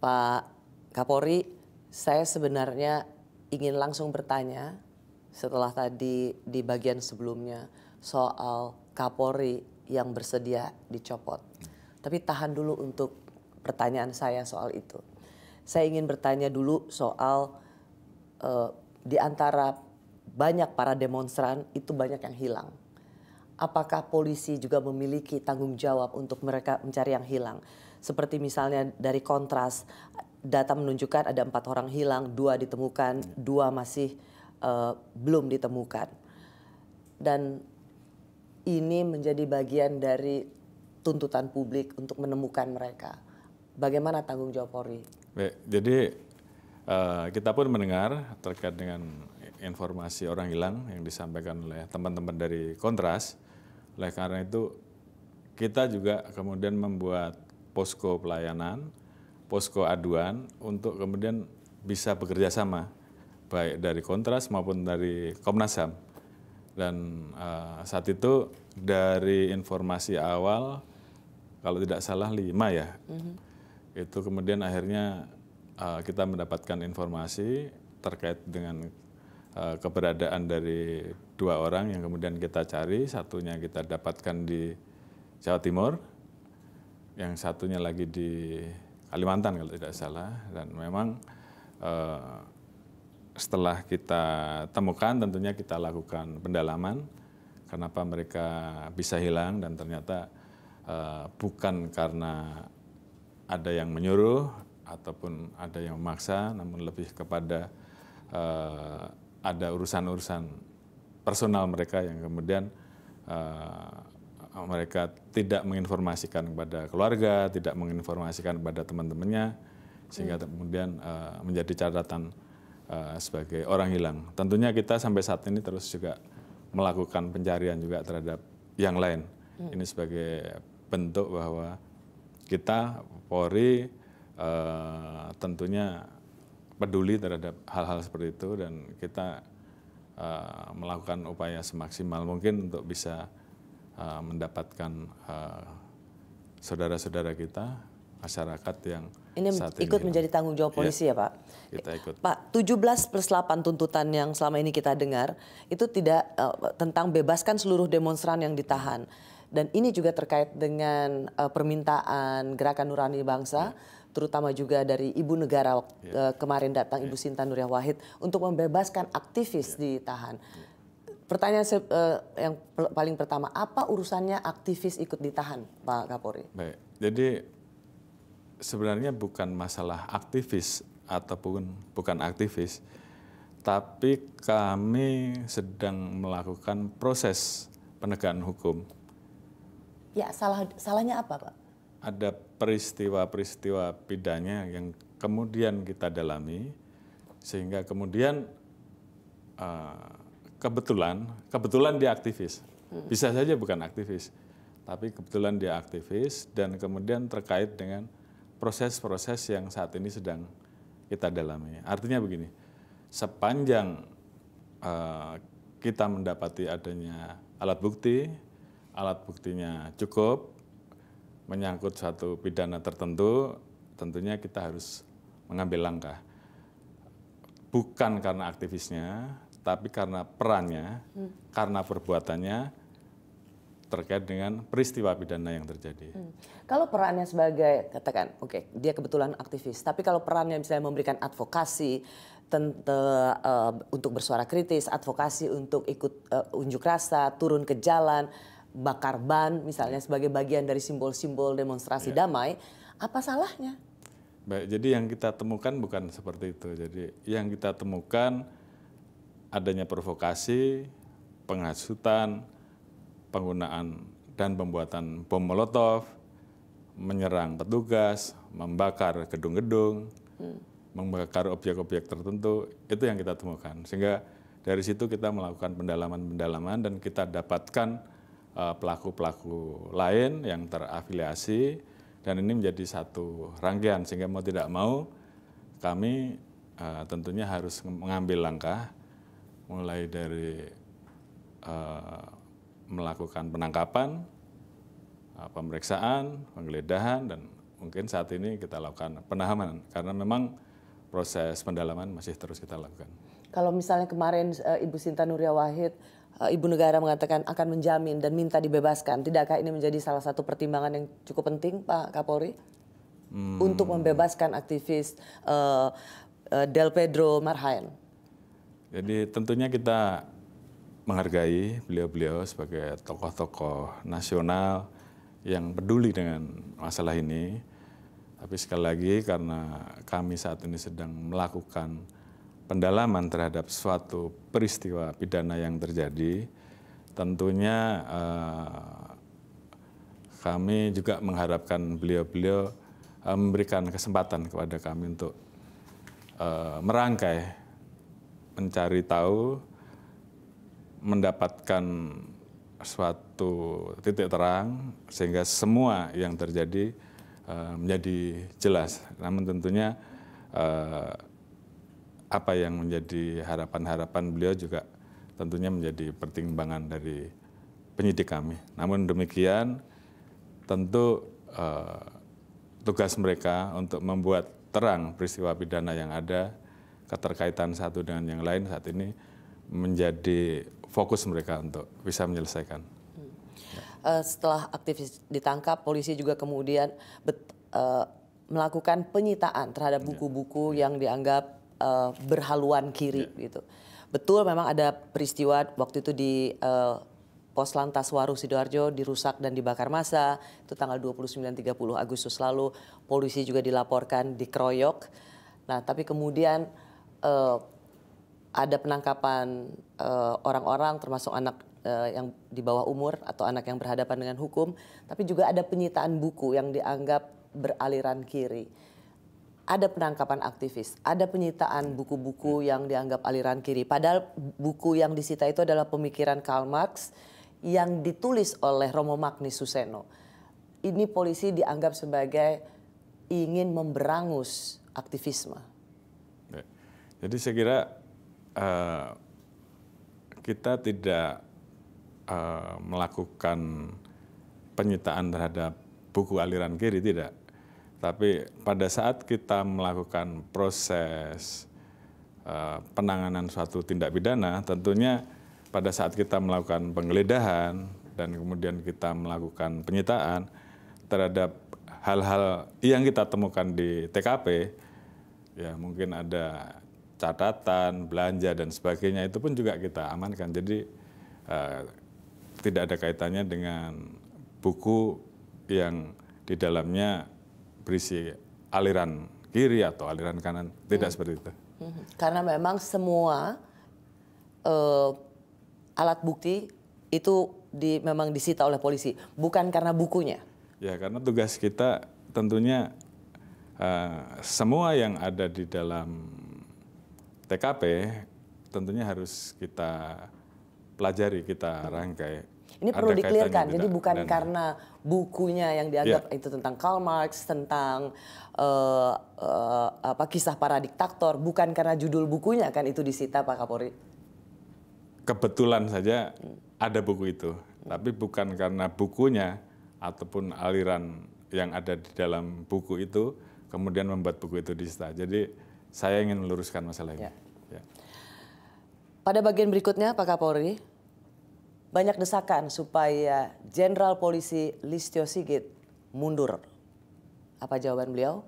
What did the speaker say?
Pak Kapolri, saya sebenarnya ingin langsung bertanya setelah tadi di bagian sebelumnya soal Kapolri yang bersedia dicopot. Tapi tahan dulu untuk pertanyaan saya soal itu. Saya ingin bertanya dulu soal di antara banyak para demonstran itu banyak yang hilang. Apakah polisi juga memiliki tanggung jawab untuk mereka mencari yang hilang? Seperti misalnya dari Kontras, data menunjukkan ada 4 orang hilang, 2 ditemukan, 2 masih belum ditemukan. Dan ini menjadi bagian dari tuntutan publik untuk menemukan mereka. Bagaimana tanggung jawab Polri? Baik, jadi kita pun mendengar terkait dengan informasi orang hilang yang disampaikan oleh teman-teman dari Kontras. Oleh karena itu kita juga kemudian membuat posko pelayanan, posko aduan untuk kemudian bisa bekerja sama baik dari Kontras maupun dari Komnas HAM. Dan saat itu dari informasi awal kalau tidak salah 5 ya, itu kemudian akhirnya kita mendapatkan informasi terkait dengan keberadaan dari 2 orang yang kemudian kita cari, satunya kita dapatkan di Jawa Timur, yang satunya lagi di Kalimantan kalau tidak salah. Dan memang setelah kita temukan tentunya kita lakukan pendalaman kenapa mereka bisa hilang, dan ternyata bukan karena ada yang menyuruh ataupun ada yang memaksa, namun lebih kepada ada urusan-urusan personal mereka yang kemudian mereka tidak menginformasikan kepada keluarga, tidak menginformasikan kepada teman-temannya, sehingga kemudian menjadi catatan sebagai orang hilang. Tentunya kita sampai saat ini terus juga melakukan pencarian juga terhadap yang lain. Ini sebagai bentuk bahwa kita, Polri, tentunya peduli terhadap hal-hal seperti itu, dan kita melakukan upaya semaksimal mungkin untuk bisa mendapatkan saudara-saudara kita, masyarakat yang ini saat ini ikut menjadi tanggung jawab polisi ya Pak? Kita ikut. Pak, 17+8 tuntutan yang selama ini kita dengar itu tidak tentang bebaskan seluruh demonstran yang ditahan. Dan ini juga terkait dengan permintaan Gerakan Nurani Bangsa, terutama juga dari Ibu Negara kemarin datang, Ibu Sinta Nuriyah Wahid, untuk membebaskan aktivis ditahan. Pertanyaan yang paling pertama, apa urusannya aktivis ikut ditahan, Pak Kapolri? Baik, jadi sebenarnya bukan masalah aktivis ataupun bukan aktivis, tapi kami sedang melakukan proses penegakan hukum. Ya, salahnya apa, Pak? Ada peristiwa-peristiwa pidana yang kemudian kita dalami, sehingga kemudian kebetulan dia aktivis. Bisa saja bukan aktivis, tapi kebetulan dia aktivis dan kemudian terkait dengan proses-proses yang saat ini sedang kita dalami. Artinya begini, sepanjang kita mendapati adanya alat buktinya cukup, menyangkut suatu pidana tertentu, tentunya kita harus mengambil langkah. Bukan karena aktivisnya, tapi karena perannya, karena perbuatannya terkait dengan peristiwa pidana yang terjadi. Kalau perannya sebagai, katakan, oke, dia kebetulan aktivis, tapi kalau perannya misalnya memberikan advokasi untuk bersuara kritis, advokasi untuk ikut unjuk rasa, turun ke jalan, bakar ban misalnya sebagai bagian dari simbol-simbol demonstrasi damai, apa salahnya? Baik, jadi yang kita temukan bukan seperti itu. Jadi yang kita temukan adanya provokasi, penghasutan, penggunaan dan pembuatan bom molotov, menyerang petugas, membakar gedung-gedung, membakar objek-objek tertentu, itu yang kita temukan. Sehingga dari situ kita melakukan pendalaman-pendalaman dan kita dapatkan pelaku-pelaku lain yang terafiliasi, dan ini menjadi satu rangkaian, sehingga mau tidak mau kami tentunya harus mengambil langkah mulai dari melakukan penangkapan, pemeriksaan, penggeledahan, dan mungkin saat ini kita lakukan penahanan karena memang proses pendalaman masih terus kita lakukan. Kalau misalnya kemarin Ibu Sinta Nuria Wahid, Ibu Negara mengatakan akan menjamin dan minta dibebaskan, tidakkah ini menjadi salah satu pertimbangan yang cukup penting, Pak Kapolri, untuk membebaskan aktivis Del Pedro Marhaen? Jadi tentunya kita menghargai beliau-beliau sebagai tokoh-tokoh nasional yang peduli dengan masalah ini. Tapi sekali lagi karena kami saat ini sedang melakukan pendalaman terhadap suatu peristiwa pidana yang terjadi, tentunya kami juga mengharapkan beliau-beliau memberikan kesempatan kepada kami untuk merangkai, mencari tahu, mendapatkan suatu titik terang sehingga semua yang terjadi menjadi jelas. Namun tentunya apa yang menjadi harapan-harapan beliau juga tentunya menjadi pertimbangan dari penyidik kami. Namun demikian tentu tugas mereka untuk membuat terang peristiwa pidana yang ada, keterkaitan satu dengan yang lain saat ini menjadi fokus mereka untuk bisa menyelesaikan. Setelah aktivis ditangkap, polisi juga kemudian melakukan penyitaan terhadap buku-buku yang dianggap berhaluan kiri, gitu. Betul, memang ada peristiwa waktu itu di Pos Lantas Waru Sidoarjo dirusak dan dibakar massa, itu tanggal 29-30 Agustus lalu. Polisi juga dilaporkan dikeroyok. Nah, tapi kemudian ada penangkapan orang-orang termasuk anak yang di bawah umur atau anak yang berhadapan dengan hukum, tapi juga ada penyitaan buku yang dianggap beraliran kiri. Ada penangkapan aktivis, ada penyitaan buku-buku yang dianggap aliran kiri. Padahal buku yang disita itu adalah pemikiran Karl Marx yang ditulis oleh Romo Magni Suseno. Ini polisi dianggap sebagai ingin memberangus aktivisme. Jadi saya kira kita tidak melakukan penyitaan terhadap buku aliran kiri, tidak. Tapi pada saat kita melakukan proses penanganan suatu tindak pidana, tentunya pada saat kita melakukan penggeledahan dan kemudian kita melakukan penyitaan terhadap hal-hal yang kita temukan di TKP, ya mungkin ada catatan, belanja dan sebagainya, itu pun juga kita amankan. Jadi tidak ada kaitannya dengan buku yang di dalamnya berisi aliran kiri atau aliran kanan, tidak seperti itu. Karena memang semua alat bukti itu memang disita oleh polisi, bukan karena bukunya. Ya, karena tugas kita tentunya semua yang ada di dalam TKP tentunya harus kita pelajari, kita rangkai. Ini perlu dikelirkan, jadi bukan karena bukunya yang dianggap itu tentang Karl Marx, tentang kisah para diktator, bukan karena judul bukunya kan itu disita, Pak Kapolri? Kebetulan saja ada buku itu, tapi bukan karena bukunya ataupun aliran yang ada di dalam buku itu kemudian membuat buku itu disita. Jadi saya ingin meluruskan masalah ini. Ya. Pada bagian berikutnya, Pak Kapolri, banyak desakan supaya Jenderal Polisi Listio Sigit mundur. Apa jawaban beliau?